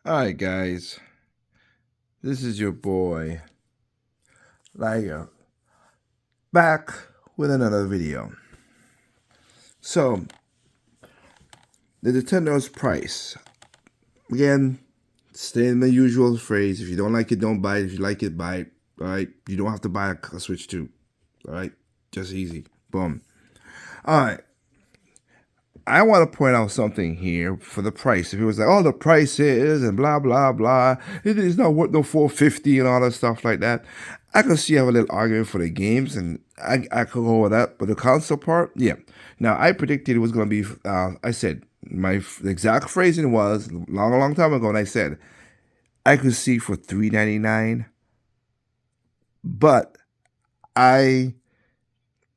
Alright guys, this is your boy, Liger, back with another video. So, the Nintendo's price. Again, staying the usual phrase, if you don't like it, don't buy it. If you like it, buy it. Alright, you don't have to buy a Switch 2. Alright, just easy. Boom. Alright, I want to point out something here for the price. If it was like, oh, the price is and blah blah blah, it is not worth no 450 and all that stuff like that. I could see have a little argument for the games, and I could go with that. But the console part, yeah. Now I predicted it was going to be. I said my exact phrasing was long time ago, and I said I could see for $399, but I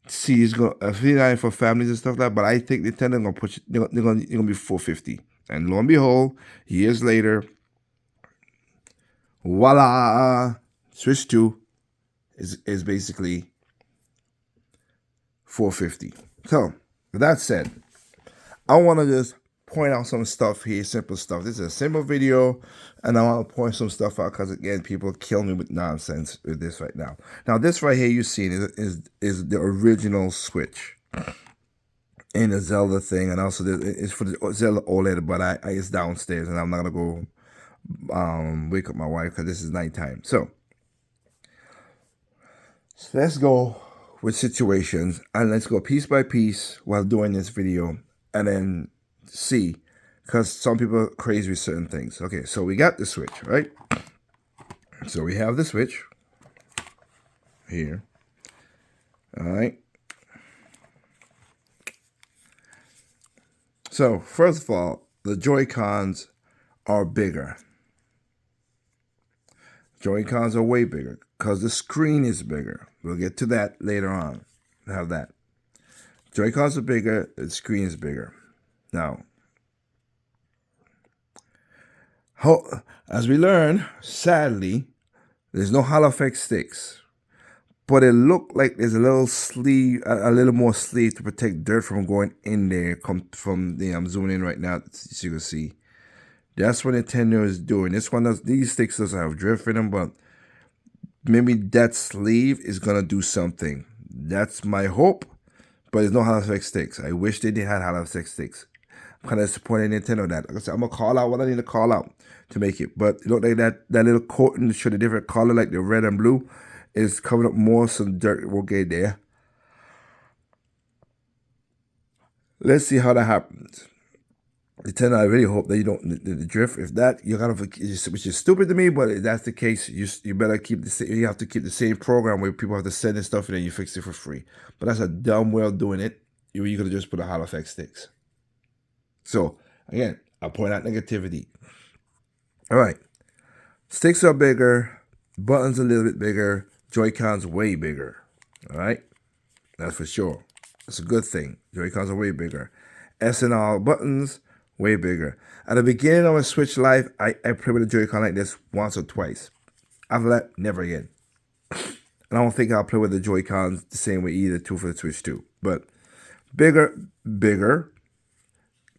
see it's gonna $399 for families and stuff like that. But I think Nintendo gonna push it. They're gonna be 450, and lo and behold, years later, voila, Switch 2 is basically 450. So with that said, I want to just point out some stuff here, simple stuff. This is a simple video, and I want to point some stuff out because again, people kill me with nonsense with this right now. Now, this right here you see is the original Switch in the Zelda thing, and also it's for the Zelda OLED, but it's downstairs, and I'm not gonna go wake up my wife because this is nighttime. So let's go with situations, and let's go piece by piece while doing this video, and then see, because some people are crazy with certain things. Okay, so we got the Switch, right? So we have the Switch here. All right. So first of all, the Joy-Cons are bigger. Joy-Cons are way bigger because the screen is bigger. We'll get to that later on. Have that. Joy-Cons are bigger, the screen is bigger. Now, as we learn, sadly, there's no Hall effect sticks, but it looked like there's a little sleeve, a little more sleeve to protect dirt from going in there. I'm zooming in right now so you can see. That's what Nintendo is doing. This one these sticks doesn't have drift in them, but maybe that sleeve is gonna do something. That's my hope. But there's no Hall effect sticks. I wish they did have Hall effect sticks. I'm kind of disappointed in Nintendo that. Like I said, I'm gonna call out what I need to call out to make it. But it looked like that little coating showed a different color, like the red and blue, is covering up more some dirt will get there. Let's see how that happens. Nintendo, I really hope that you don't the drift. If that you're gonna, which is stupid to me, but if that's the case, you better keep the same. You have to keep the same program where people have to send in stuff and then you fix it for free. But that's a dumb way of doing it. You could have just put a Hall effect sticks. So again, I point out negativity. All right, sticks are bigger, buttons a little bit bigger, Joy-Cons way bigger. All right, that's for sure. That's a good thing. Joy-Cons are way bigger. SNR buttons way bigger. At the beginning of a Switch life, I played with a Joy-Con like this once or twice. After that, never again. And I don't think I'll play with the Joy-Cons the same way either, too, for the Switch 2. But bigger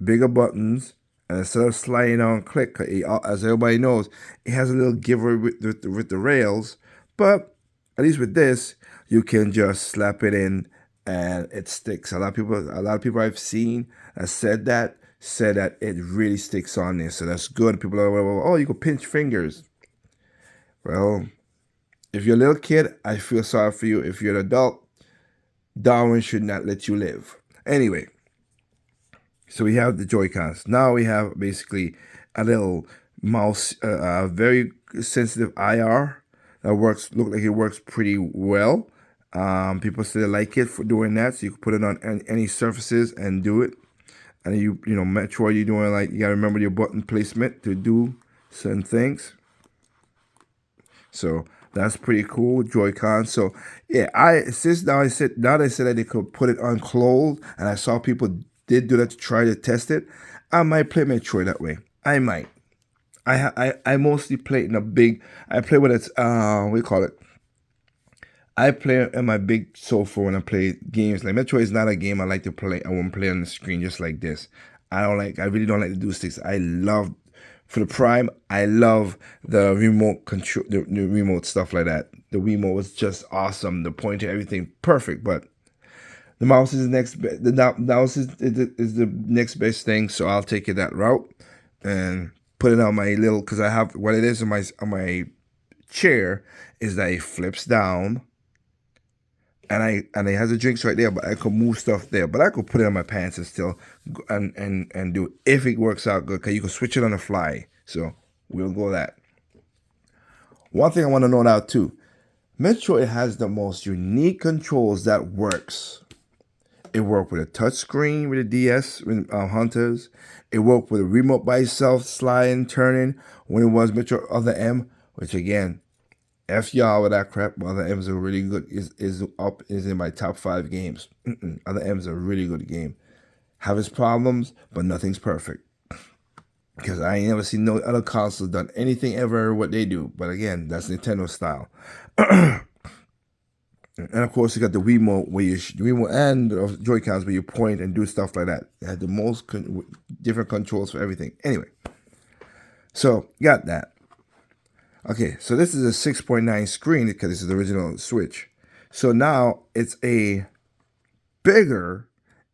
buttons, and instead of sliding on click, as everybody knows, it has a little giver with the rails. But at least with this, you can just slap it in and it sticks. A lot of people I've seen said that it really sticks on there, so that's good. People are, oh, you can pinch fingers. Well, if you're a little kid, I feel sorry for you. If you're an adult, Darwin should not let you live. Anyway, so we have the Joy-Cons. Now we have basically a little mouse, very sensitive IR that look like it works pretty well. People still like it for doing that, so you can put it on any surfaces and do it. And you make sure you're doing, like, you gotta remember your button placement to do certain things. So that's pretty cool, Joy-Con. So yeah, now they said that they could put it on closed, and I saw people did do that to try to test it. I might play Metroid that way. I might. I mostly play in a big. I play with it. What do you call it? I play in my big sofa when I play games. Like Metroid is not a game I like to play. I won't play on the screen just like this. I really don't like to do sticks. I love For the Prime, I love the remote control, the remote stuff like that. The remote was just awesome. The pointer, everything perfect. But the mouse is the next. The mouse is the next best thing. So I'll take it that route and put it on my little, because I have what it is on my chair is that it flips down, and it has a drinks right there, but I could move stuff there. But I could put it on my pants and still and do it if it works out good, because you can switch it on the fly. So we'll go that. One thing I want to know now too, Metroid has the most unique controls that works. It worked with a touch screen with the DS with Hunters. It worked with a remote by itself, sliding, turning when it was Metro Other M, which again, F y'all with that crap. Other M's are really good. Is in my top 5 games. Other M's are a really good game. Have its problems, but nothing's perfect. Because I ain't never seen no other console done anything ever what they do. But again, that's Nintendo style. And of course, you got the Wiimote where the Wiimote and the Joy-Cons where you point and do stuff like that. It had the most different controls for everything. Anyway, so got that. Okay, so this is a 6.9 screen because this is the original Switch. So now it's a bigger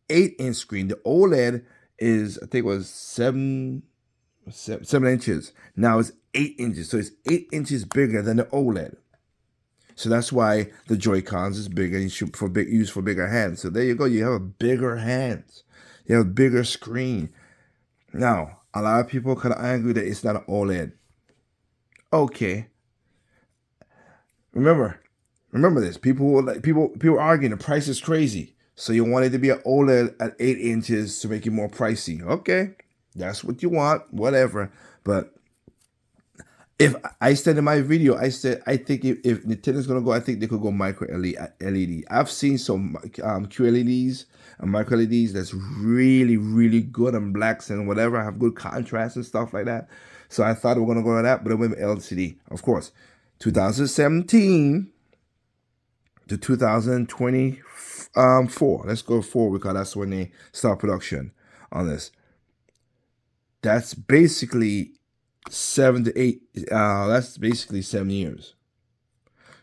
8-inch screen. The OLED is, I think it was 7 inches. Now it's 8 inches. So it's 8 inches bigger than the OLED. So that's why the Joy-Cons is bigger and used for bigger hands. So there you go. You have a bigger hands. You have a bigger screen. Now, a lot of people can argue that it's not an OLED. Okay. Remember this. People arguing the price is crazy. So you want it to be an OLED at 8 inches to make it more pricey. Okay. That's what you want. Whatever. But if I said in my video, I said I think if Nintendo's gonna go, I think they could go micro LED. I've seen some QLEDs and micro LEDs that's really, really good on blacks and whatever, have good contrast and stuff like that. So I thought we were gonna go with that, but it went with LCD. Of course, 2017 to 2024. Let's go forward because that's when they start production on this. That's basically 7 to 8. That's basically 7 years.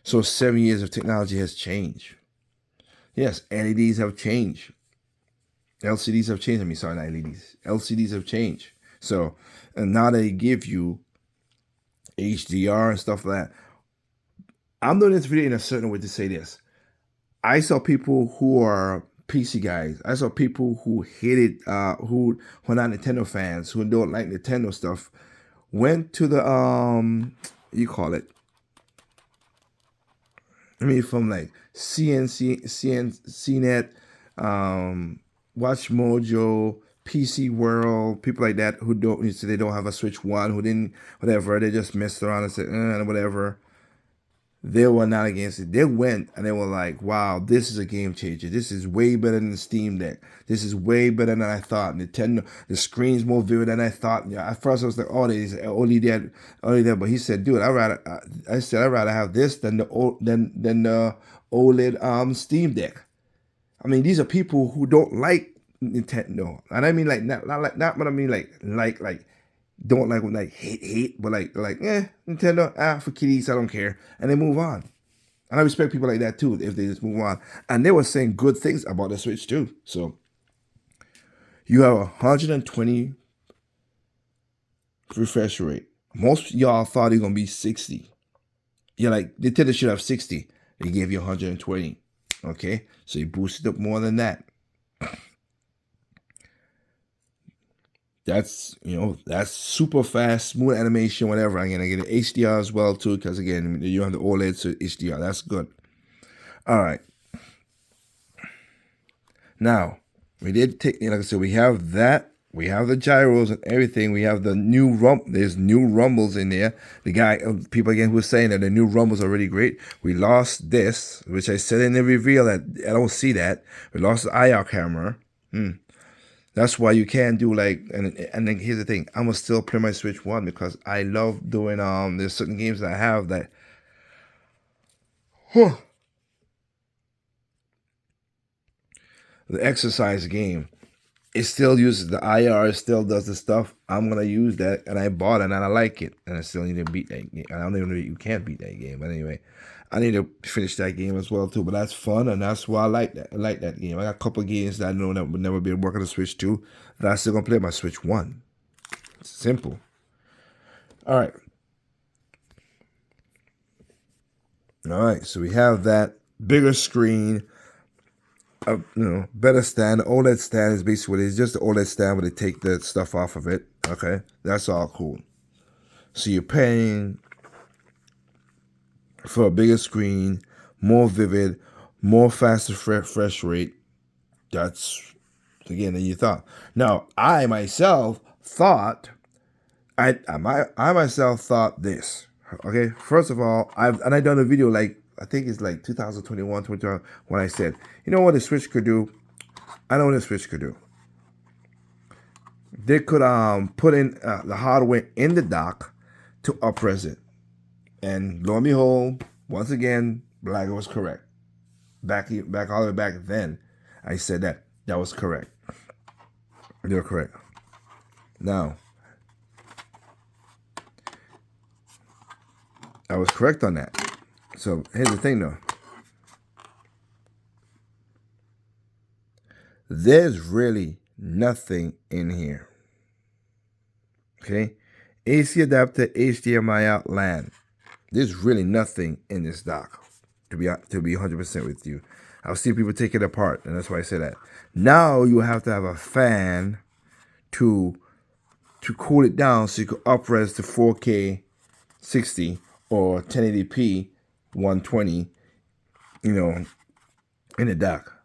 So 7 years of technology has changed. Yes, LEDs have changed. LCDs have changed. Sorry, not LEDs. LCDs have changed. So, and now they give you HDR and stuff like that. I'm doing this video in a certain way to say this. I saw people who are PC guys. I saw people who hated, who are not Nintendo fans, who don't like Nintendo stuff, went to the you call it, from like CNET, Watch Mojo, PC World, people like that who don't, so they don't have a Switch 1, who didn't, whatever, they just messed around and said whatever. They were not against it. They went and they were like, wow, this is a game changer. This is way better than the Steam Deck. This is way better than I thought. Nintendo, the screen's more vivid than I thought. Yeah, at first I was like, oh, they only that. But he said, dude, I'd rather have this than the OLED Steam Deck. I mean, these are people who don't like Nintendo. And I mean like not what I mean like don't like hate, but like Nintendo, for kiddies, I don't care, and they move on. And I respect people like that too if they just move on. And they were saying good things about the Switch too. So you have 120 refresh rate. Most y'all thought it was gonna be 60. You're like, Nintendo should have 60. They gave you 120. Okay, so you boosted up more than that. That's super fast, smooth animation, whatever. Again, I get an HDR as well too, because again, you have the OLED, so HDR. That's good. All right. Now, we did take, like I said, we have that. We have the gyros and everything. We have the new there's new rumbles in there. The guy, people again who were saying that the new rumbles are really great. We lost this, which I said in the reveal that I don't see that. We lost the IR camera. That's why you can't do like, and then here's the thing, I'm gonna still play my Switch 1 because I love doing, there's certain games that I have that, the exercise game, it still uses the IR, it still does the stuff. I'm gonna use that, and I bought it, and I like it, and I still need to beat that game. I don't even know if you can't beat that game, but anyway, I need to finish that game as well too. But that's fun, and that's why I like that. I like that game. I got a couple of games that I know that would never be working on the Switch 2, that I still gonna play my Switch 1. It's simple. All right. All right, so we have that bigger screen, better stand. OLED stand is basically what it is, just the OLED stand where they take the stuff off of it. Okay, that's all cool. So you're paying for a bigger screen, more vivid, more faster refresh rate. That's again than you thought. Now, I myself thought, I myself thought this. Okay, first of all, I done a video like I think it's like 2021, 2021 when I said, you know what the Switch could do? I know what the Switch could do. They could put in the hardware in the dock to up-res it, and lo and behold, once again, Liger was correct. Back all the way back then, I said that was correct. You're correct. Now, I was correct on that. So here's the thing though. There's really nothing in here. Okay? AC adapter, HDMI out, LAN. There's really nothing in this dock, to be 100% with you. I've seen people take it apart, and that's why I say that. Now you have to have a fan to cool it down so you can up-res to 4K 60 or 1080p 120, in the dock.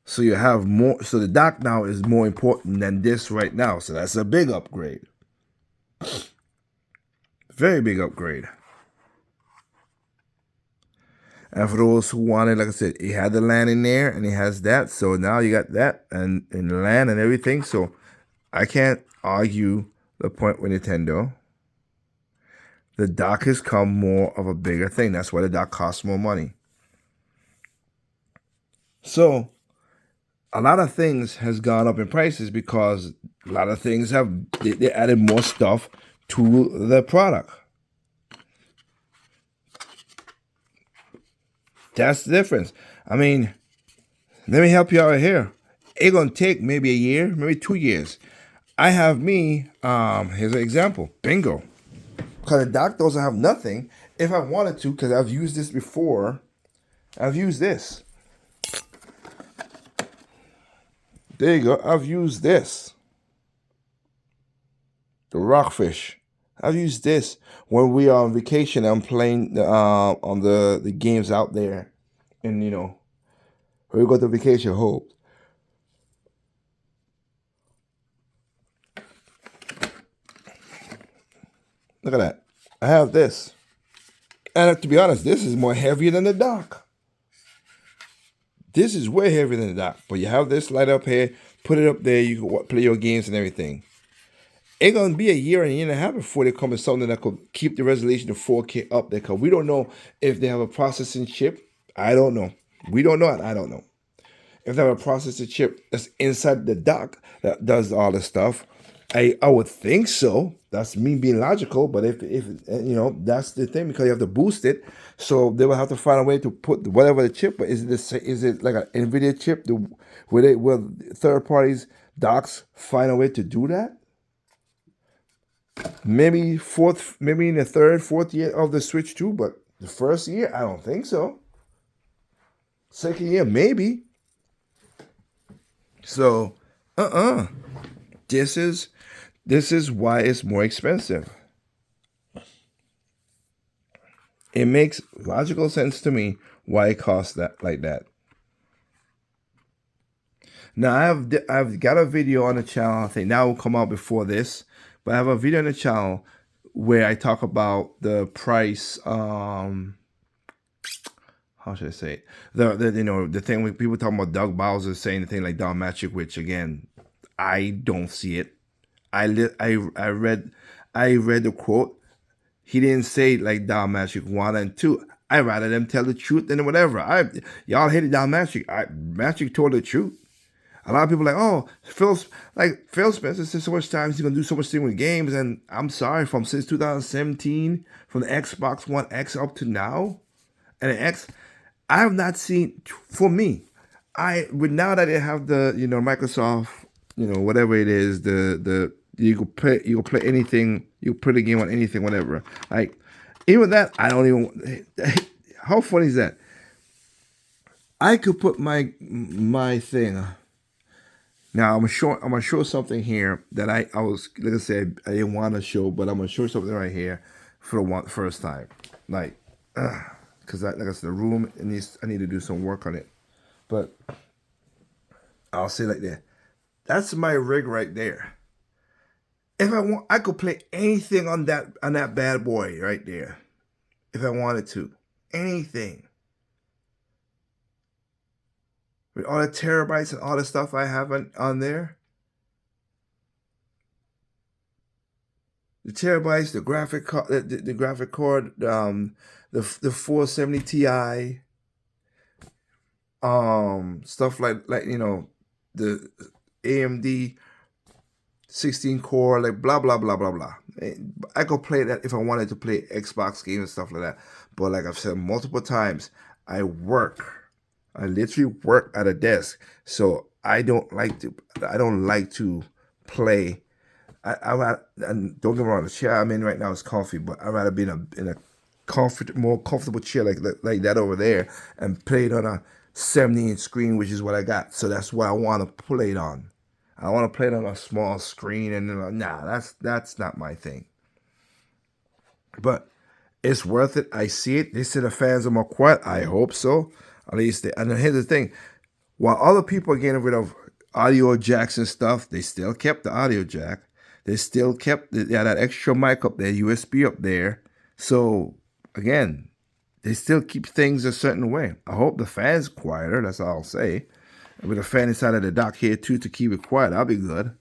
So you have more. So the dock now is more important than this right now. So that's a big upgrade. Very big upgrade. And for those who wanted, like I said, it had the LAN in there, and it has that. So now you got that and the LAN and everything. So I can't argue the point with Nintendo. The dock has come more of a bigger thing. That's why the dock costs more money. So a lot of things has gone up in prices because a lot of things they added more stuff to the product. That's the difference. I mean, let me help you out here. It's gonna take maybe a year, maybe 2 years. I have here's an example. Bingo. Because the dock doesn't have nothing. If I wanted to, because I've used this before, I've used this. There you go. I've used this. The Rockfish. I've used this when we are on vacation. I'm playing on the games out there, and when we go to vacation. Hope. Look at that. I have this, and to be honest, this is more heavier than the dock. This is way heavier than the dock. But you have this light up here. Put it up there. You can play your games and everything. It's going to be a year and a half before they come with something that could keep the resolution to 4K up there. Because we don't know if they have a processing chip. I don't know. We don't know, and I don't know. If they have a processing chip that's inside the dock that does all this stuff, I would think so. That's me being logical. But if that's the thing, because you have to boost it. So they will have to find a way to put whatever the chip. But is it like an NVIDIA chip? Will third parties docks find a way to do that? Maybe in the third, fourth year of the Switch 2, but the first year, I don't think so. Second year, maybe. So, This is why it's more expensive. It makes logical sense to me why it costs that like that. Now I've got a video on the channel. I think that will come out before this, but I have a video on the channel where I talk about the price. How should I say it? The thing when people talking about Doug Bowser saying the thing like Don Magic, which again, I don't see it. I read the quote. He didn't say like Don Magic 1 and 2. I rather them tell the truth than whatever. Y'all hated Don Magic. Magic told the truth. A lot of people are like, oh, Phil Spencer said so much times he's gonna do so much thing with games, and I'm sorry, from since 2017, from the Xbox One X up to now, and the X, I have not seen. For me, I with now that they have the Microsoft, whatever it is, the you can play anything, you put a game on anything, whatever. Like even that, I don't even. How funny is that? I could put my thing. Now I'm gonna show something here that I was like I said I didn't want to show, but I'm gonna show something right here for the first time, like, because like I said, the room it needs I need to do some work on it, but I'll say like that. That's my rig right there. If I want, I could play anything on that bad boy right there, if I wanted to, anything with all the terabytes and all the stuff I have on there. The terabytes, the graphic card, the graphic card, the 470 Ti, stuff like the AMD 16 core, like blah blah blah blah blah. I could play that if I wanted to play Xbox games and stuff like that. But like I've said multiple times, I work. I literally work at a desk, so I don't like to. I don't like to play. And don't get me wrong, the chair I'm in right now is comfy, but I'd rather be in a more comfortable chair like that over there and play it on a 70-inch screen, which is what I got. So that's what I want to play it on. I want to play it on a small screen, and nah, that's not my thing. But it's worth it. I see it. They say the fans are more quiet. I hope so. At least, and here's the thing: while other people are getting rid of audio jacks and stuff, they still kept the audio jack. They still kept that extra mic up there, USB up there. So again, they still keep things a certain way. I hope the fan's quieter. That's all I'll say. With a fan inside of the dock here too to keep it quiet, I'll be good.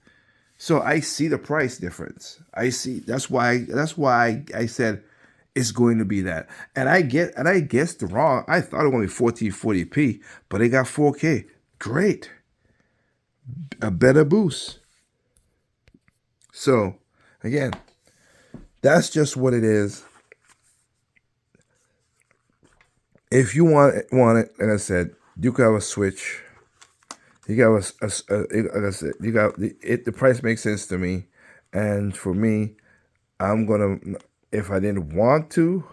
So I see the price difference. I see. That's why I said it's going to be that. And I guessed wrong. I thought it was going to be 1440p, but it got 4K. Great. A better boost. So, again, that's just what it is. If you want it, like I said, you can have a Switch. You got like I said, you got it. The price makes sense to me, and for me, I'm gonna. If I didn't want to,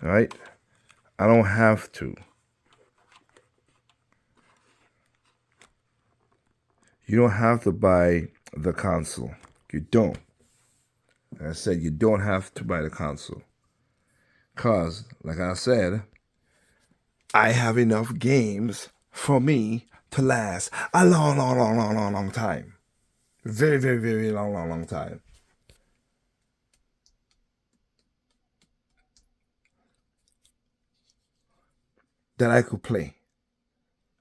right? I don't have to. You don't have to buy the console. You don't. Like I said, you don't have to buy the console. Because, like I said, I have enough games for me to last a long, long, long, long, long, long time. Very, very, very long, long, long time. That I could play.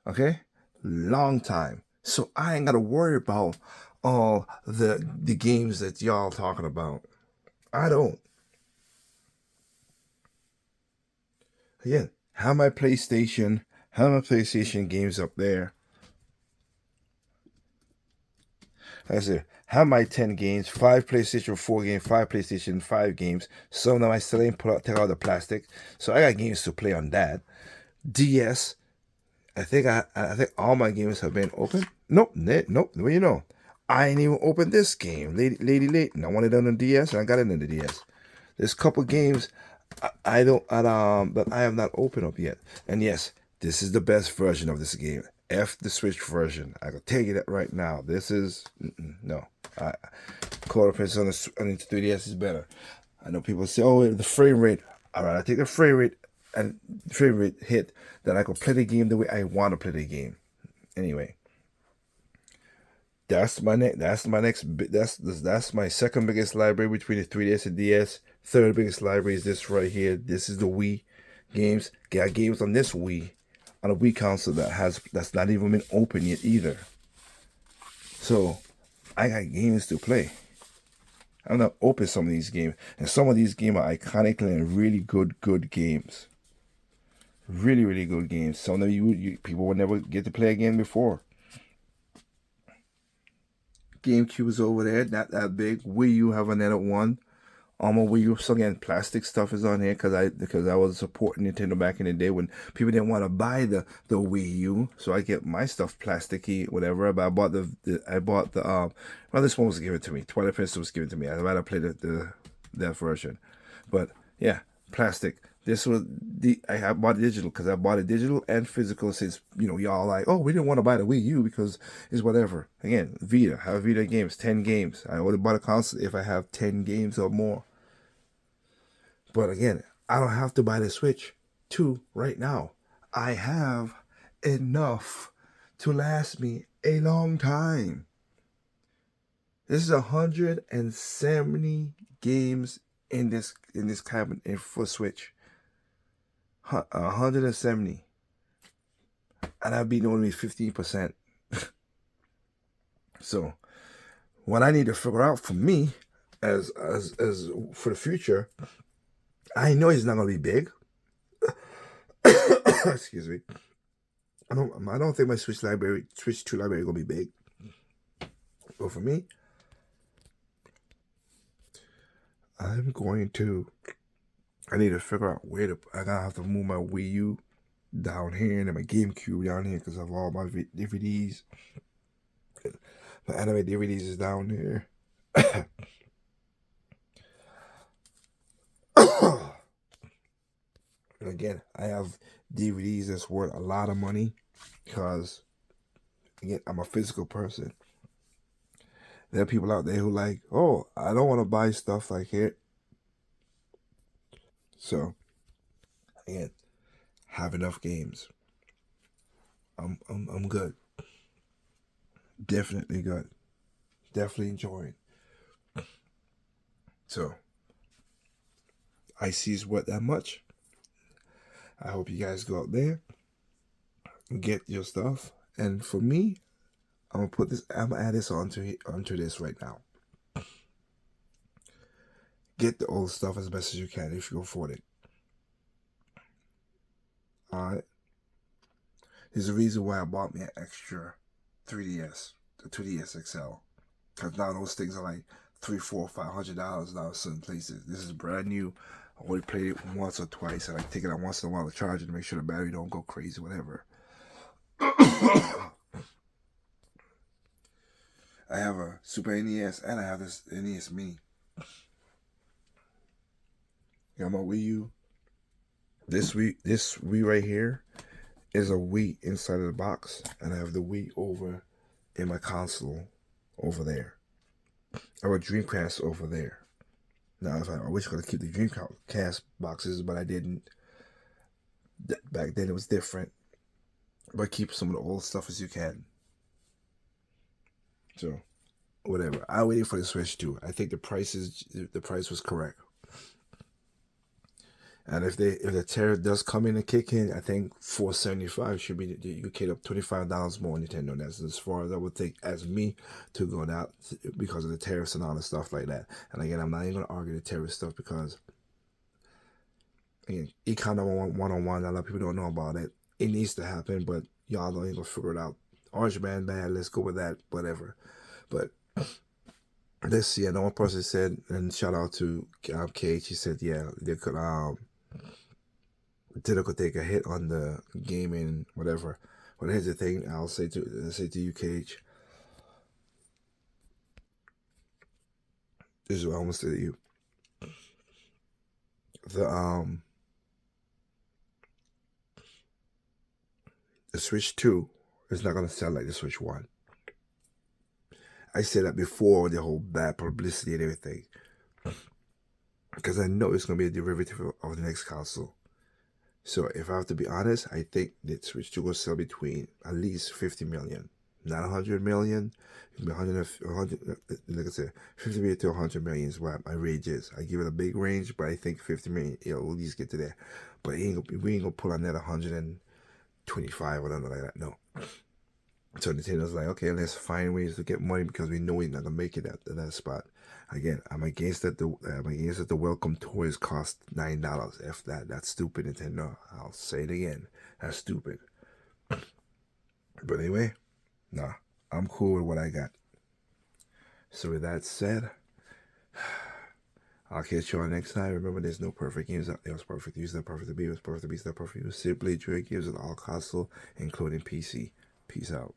Okay? Long time. So I ain't gotta worry about all the games that y'all talking about. I don't. Again, have my PlayStation games up there. Like I said, have my 10 games, 5 PlayStation 4 games, 5 PlayStation 5 games. Some of them I still ain't take out the plastic. So I got games to play on that. DS, I think all my games have been open. Nope, nope. Well, I ain't even opened this game, Lady Late. And I wanted it on the DS, and I got it on the DS. There's a couple games I don't that I have not opened up yet. And yes, this is the best version of this game. F the Switch version. I can tell you that right now. This is no. Call of Princess on the 3DS is better. I know people say, "Oh, the frame rate." All right, I take the frame rate and frame rate hit that I can play the game the way I want to play the game. Anyway, that's my next. That's my second biggest library between the 3DS and DS. Third biggest library is this right here. This is the Wii games. Got games on this Wii, on a Wii console that's not even been open yet either. So I got games to play. I'm not open some of these games, and some of these games are iconically and really good games. Really, really good games. Some of you people will never get to play again before. GameCube is over there, not that big. Wii U have another one. Wii U. So again, plastic stuff is on here because I was supporting Nintendo back in the day when people didn't want to buy the Wii U. So I get my stuff plasticky, whatever. But I bought well, this one was given to me. Twilight Princess was given to me. I'd rather play that version. But yeah, plastic. This was I bought digital because I bought it digital and physical since y'all like, oh, we didn't want to buy the Wii U because it's whatever. Again, Vita, have Vita games, 10 games. I would have bought a console if I have 10 games or more. But again, I don't have to buy the Switch 2 right now. I have enough to last me a long time. This is 170 games in this cabinet for Switch. 170. And I've been only 15%. So what I need to figure out for me as for the future, I know it's not gonna be big. Excuse me. I don't think my Switch 2 library is gonna be big. But for me, I need to figure out I gotta have to move my Wii U down here and my GameCube down here because of all my DVDs. My anime DVDs is down here. Again, I have DVDs that's worth a lot of money because, again, I'm a physical person. There are people out there who like, oh, I don't want to buy stuff like it. So, again, have enough games. I'm good. Definitely good. Definitely enjoying. So, I see it's worth that much. I hope you guys go out there and get your stuff. And for me, I'm gonna add this onto this right now. Get the old stuff as best as you can if you can afford it. Alright. There's a reason why I bought me an extra 3DS, the 2DS XL. Because now those things are like $300, $400, $500 now in certain places. This is brand new. I only played it once or twice, and I take it out once in a while to charge it to make sure the battery don't go crazy, whatever. I have a Super NES and I have this NES Mini. Got my Wii U. This Wii right here is a Wii inside of the box, and I have the Wii over in my console over there. I have a Dreamcast over there. Now, I wish I could keep the Dreamcast boxes, but I didn't. Back then it was different. But keep some of the old stuff as you can. So, whatever. I waited for the Switch 2. I think the price was correct. And if the tariff does come in and kick in, I think $475 should be you could get up $25 more on Nintendo. That's as far as I would think as me to go out because of the tariffs and all the stuff like that. And again, I'm not even gonna argue the tariff stuff because again, Econ 101, a lot of people don't know about it. It needs to happen, but y'all don't even figure it out. Orange Man bad, let's go with that, whatever. But let's see. And one person said, and shout out to Kate, she said, yeah, they could Nintendo could take a hit on the gaming, whatever. But here's the thing, I'll say to you, Cage. This is what I almost say to you. The Switch 2 is not gonna sell like the Switch 1. I said that before the whole bad publicity and everything. Because I know it's gonna be a derivative of the next console. So if I have to be honest, I think that Switch 2 will sell between at least 50 million. Not 100 million. It can be 100, like I said, 50 million to 100 million is what my range is. I give it a big range, but I think 50 million, it'll at least get to there. But we ain't gonna pull on that 125 or nothing like that. No. So Nintendo's like, okay, let's find ways to get money because we know we're not gonna make it at that spot. Again, I'm against that. I'm against that. The welcome toys cost $9. If that's stupid, Nintendo. I'll say it again. That's stupid. But anyway, nah, I'm cool with what I got. So with that said, I'll catch you on next time. Remember, there's no perfect games out there. It's perfect use, not perfect to be. It's perfect to be, it's not perfect use. Simply enjoy games with all console, including PC. Peace out.